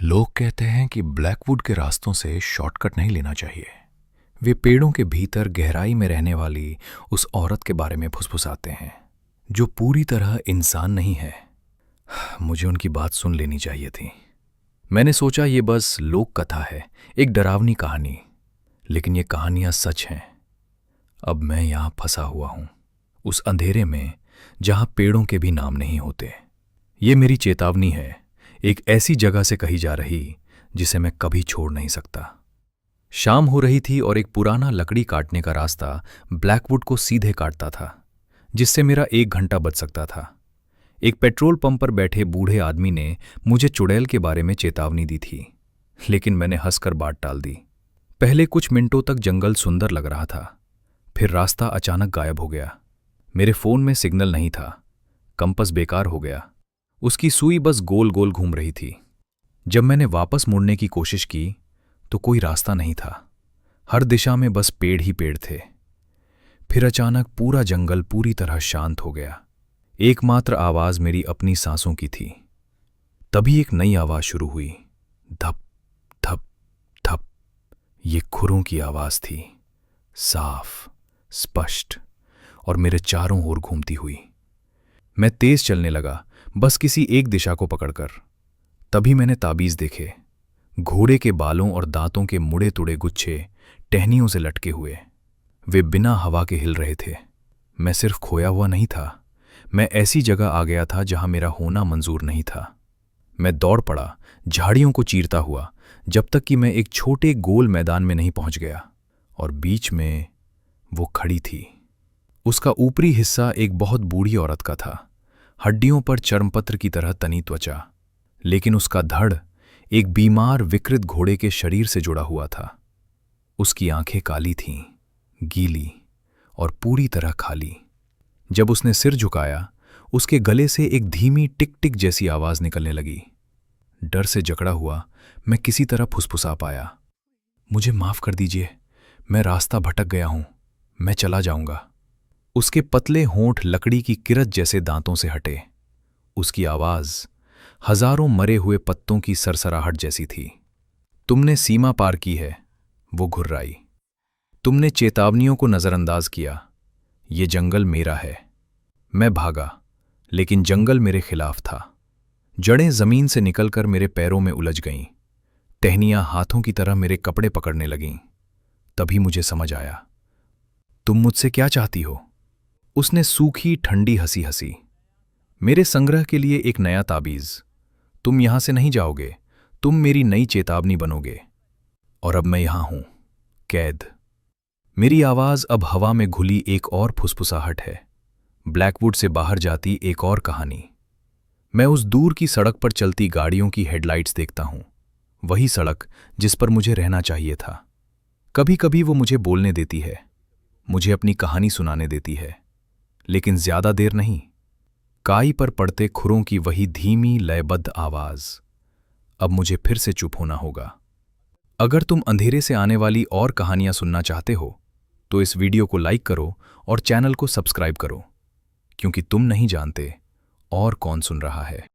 लोग कहते हैं कि ब्लैकवुड के रास्तों से शॉर्टकट नहीं लेना चाहिए। वे पेड़ों के भीतर गहराई में रहने वाली उस औरत के बारे में फुसफुसाते हैं जो पूरी तरह इंसान नहीं है। मुझे उनकी बात सुन लेनी चाहिए थी। मैंने सोचा ये बस लोक कथा है, एक डरावनी कहानी, लेकिन ये कहानियां सच हैं। अब मैं यहां फंसा हुआ हूं, उस अंधेरे में जहां पेड़ों के भी नाम नहीं होते। ये मेरी चेतावनी है, एक ऐसी जगह से कही जा रही जिसे मैं कभी छोड़ नहीं सकता। शाम हो रही थी और एक पुराना लकड़ी काटने का रास्ता ब्लैकवुड को सीधे काटता था, जिससे मेरा 1 घंटा बच सकता था। एक पेट्रोल पंप पर बैठे बूढ़े आदमी ने मुझे चुड़ैल के बारे में चेतावनी दी थी, लेकिन मैंने हंसकर बात टाल दी। पहले कुछ मिनटों तक जंगल सुंदर लग रहा था, फिर रास्ता अचानक गायब हो गया। मेरे फोन में सिग्नल नहीं था, कंपास बेकार हो गया, उसकी सुई बस गोल गोल घूम रही थी। जब मैंने वापस मुड़ने की कोशिश की तो कोई रास्ता नहीं था, हर दिशा में बस पेड़ ही पेड़ थे। फिर अचानक पूरा जंगल पूरी तरह शांत हो गया। एकमात्र आवाज मेरी अपनी सांसों की थी। तभी एक नई आवाज शुरू हुई, धप धप धप। ये खुरों की आवाज थी, साफ, स्पष्ट और मेरे चारों ओर घूमती हुई। मैं तेज चलने लगा, बस किसी एक दिशा को पकड़कर। तभी मैंने ताबीज देखे, घोड़े के बालों और दांतों के मुड़े तुड़े गुच्छे टहनियों से लटके हुए। वे बिना हवा के हिल रहे थे। मैं सिर्फ खोया हुआ नहीं था, मैं ऐसी जगह आ गया था जहां मेरा होना मंजूर नहीं था। मैं दौड़ पड़ा, झाड़ियों को चीरता हुआ, जब तक कि मैं एक छोटे गोल मैदान में नहीं पहुंच गया। और बीच में वो खड़ी थी। उसका ऊपरी हिस्सा एक बहुत बूढ़ी औरत का था, हड्डियों पर चर्मपत्र की तरह तनी त्वचा, लेकिन उसका धड़ एक बीमार विकृत घोड़े के शरीर से जुड़ा हुआ था। उसकी आंखें काली थीं, गीली और पूरी तरह खाली। जब उसने सिर झुकाया, उसके गले से एक धीमी टिक टिक जैसी आवाज निकलने लगी। डर से जकड़ा हुआ मैं किसी तरह फुसफुसा पाया, मुझे माफ कर दीजिए, मैं रास्ता भटक गया हूं, मैं चला जाऊंगा। उसके पतले होंठ लकड़ी की किरच जैसे दांतों से हटे। उसकी आवाज हजारों मरे हुए पत्तों की सरसराहट जैसी थी। तुमने सीमा पार की है, वो घुर्राई। तुमने चेतावनियों को नजरअंदाज किया। ये जंगल मेरा है। मैं भागा, लेकिन जंगल मेरे खिलाफ था। जड़ें जमीन से निकलकर मेरे पैरों में उलझ गईं, टहनियां हाथों की तरह मेरे कपड़े पकड़ने लगीं। तभी मुझे समझ आया, तुम मुझसे क्या चाहती हो? उसने सूखी ठंडी हंसी हंसी। मेरे संग्रह के लिए एक नया ताबीज। तुम यहां से नहीं जाओगे, तुम मेरी नई चेतावनी बनोगे। और अब मैं यहां हूं, कैद। मेरी आवाज अब हवा में घुली एक और फुसफुसाहट है, ब्लैकवुड से बाहर जाती एक और कहानी। मैं उस दूर की सड़क पर चलती गाड़ियों की हेडलाइट्स देखता हूं, वही सड़क जिस पर मुझे रहना चाहिए था। कभी कभी वो मुझे बोलने देती है, मुझे अपनी कहानी सुनाने देती है, लेकिन ज्यादा देर नहीं। काई पर पड़ते खुरों की वही धीमी लयबद्ध आवाज। अब मुझे फिर से चुप होना होगा। अगर तुम अंधेरे से आने वाली और कहानियां सुनना चाहते हो तो इस वीडियो को लाइक करो और चैनल को सब्सक्राइब करो, क्योंकि तुम नहीं जानते और कौन सुन रहा है।